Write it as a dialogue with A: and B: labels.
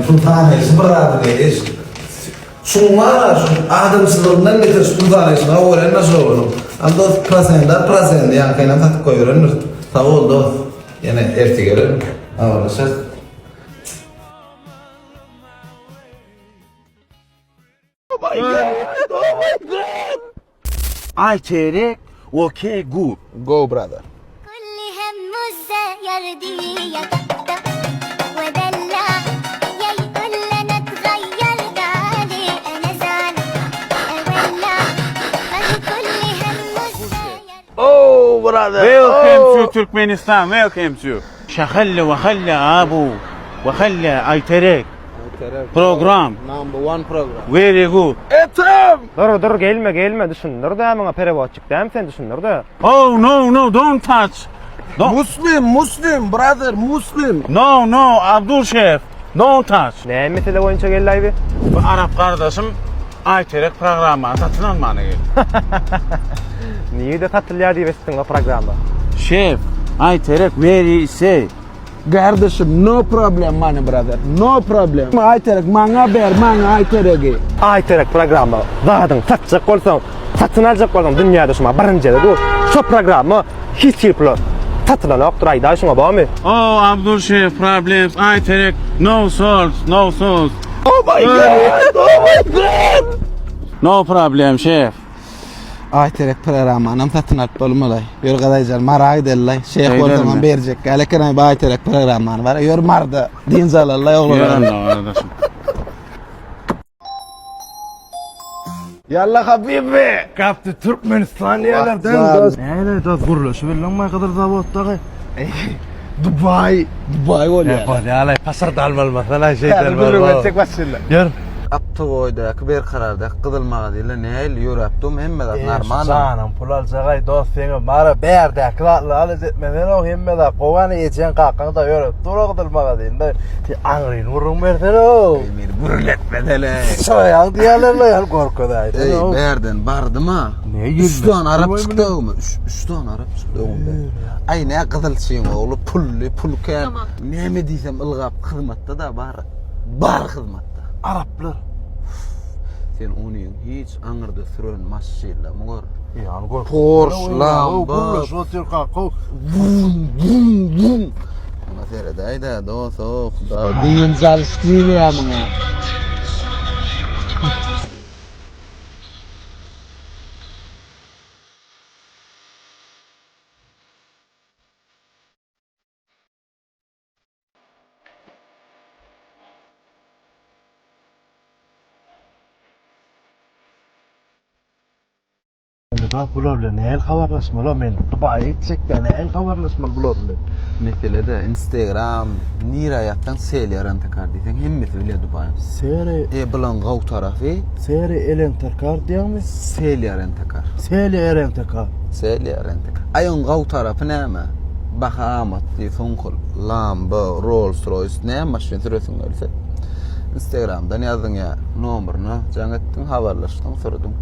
A: sultanıyız, bırakmayız. Sunmana, adamsızlığından getir sultanıyız. Öğren nasıl olur? Anda prasenda yani kaynan tatıp koyuyorlar. Sağ oldu. Yani ertegeler. Ağırlaşır.
B: Oh my god! Oh my god! I take it. Okay, good. Go, brother.
C: كل هم الزير يا دق ودلع يا يقول انا اتغيرت عليه انا زعل اولع كل هم الزير
B: Oh, brother.
D: Welcome
B: Oh.
D: to Turkmenistan. Welcome to. شخلي وخلي أبو وخلي أيترك program.
B: Number one program.
D: Very good.
B: Etim.
E: Dur gelme düşündür de bana perevot çıktı hem sen düşündür de.
D: Oh no, don't touch.
B: Muslim, brother, Muslim.
D: No, Abdul Şef. Don't touch.
E: Ne mesele oyuncu geldi abi?
D: Bu Arap kardeşim Ayterek programı satın almanı geldi.
E: Niye de katılıyor diye bestin o programda.
D: Şef, Ayterek very say.
B: Kardeşim, no problem money, brother. No problem. Ayterek, manga ber, manga Ayterek'i.
E: Ayterek programda zadın satacak olsan, satın alacak olsan dünyada şuna birinci de bu. Şu programı hiç yapılı. Satılan yoktur ayda şuna bağ mı?
D: Oh Abdul Şef problems Ayterek no source.
B: Oh my god! Oh my god!
D: No problem şef.
F: Ayterek programı anam satın alıp olmalay. Yor kadaycar marağı derlay. Şeyh
D: Eyler
F: o zaman
D: mi?
F: verecek. Alekana bir Ayterek programı var. Yor marda din zalalay oğlum.
D: Yarın kardeşim.
B: Yallah habibi.
E: Kaptı Türkmenistan
B: yerlerden.
E: Neyle de kuruluşu bilinmeye kadar zavottaki.
B: Dubai oluyor.
E: Hadi alay pasar dalmal mesela şey
B: Yani bunu versek başlayalım.
E: Gör.
F: Aptı koyda, bir kararda kıdılmağa değil. Neyli yor yaptım hem de normal.
E: Sanam pul alacağay dosyana mara berde klatla alız etmeden o hemme de kovanı yiyeceğin kalkan da yürü. Dura kıdılmağa değil de angrin vurun versen o.
F: Emir burletme dele.
E: Soyan diğerlerle yan korkudaydı.
F: Ey berden bardım ha.
E: Ne
F: 3 tane Arap çıktı mı? 3 tane Arap çıktı mı? Ay ne kızıl şeyin oğlu pul kan. Ne mi diysem ılgap hizmette da bar hizmette.
E: Araplar.
F: Sen onu hiç anırda sürün maşıyla mı gör?
E: Yani kork.
F: Porsche, Lambo.
E: Kuruluş otur kalk.
F: Bum. Mesela dayda doso. Din zalstini ya mı?
E: Bak bularla ne el haberleşme lan men. Dubai çekten ne el haberleşme bularla.
F: Mesela de Instagram nira yaptan seyleyen takar diysen hem mesela Dubai.
E: Seri
F: Bulan gav tarafı
E: elen takar diyor mu?
F: seyleyen takar.
E: Seri eren takar.
F: Seyleyen takar. Ayın gav tarafı ne mi? Bahamat diye sonkol. Lambo, Rolls Royce ne maşin sürüyorsun öyleyse. Instagram'dan yazdın ya numarını, canettin haberleştin sordun.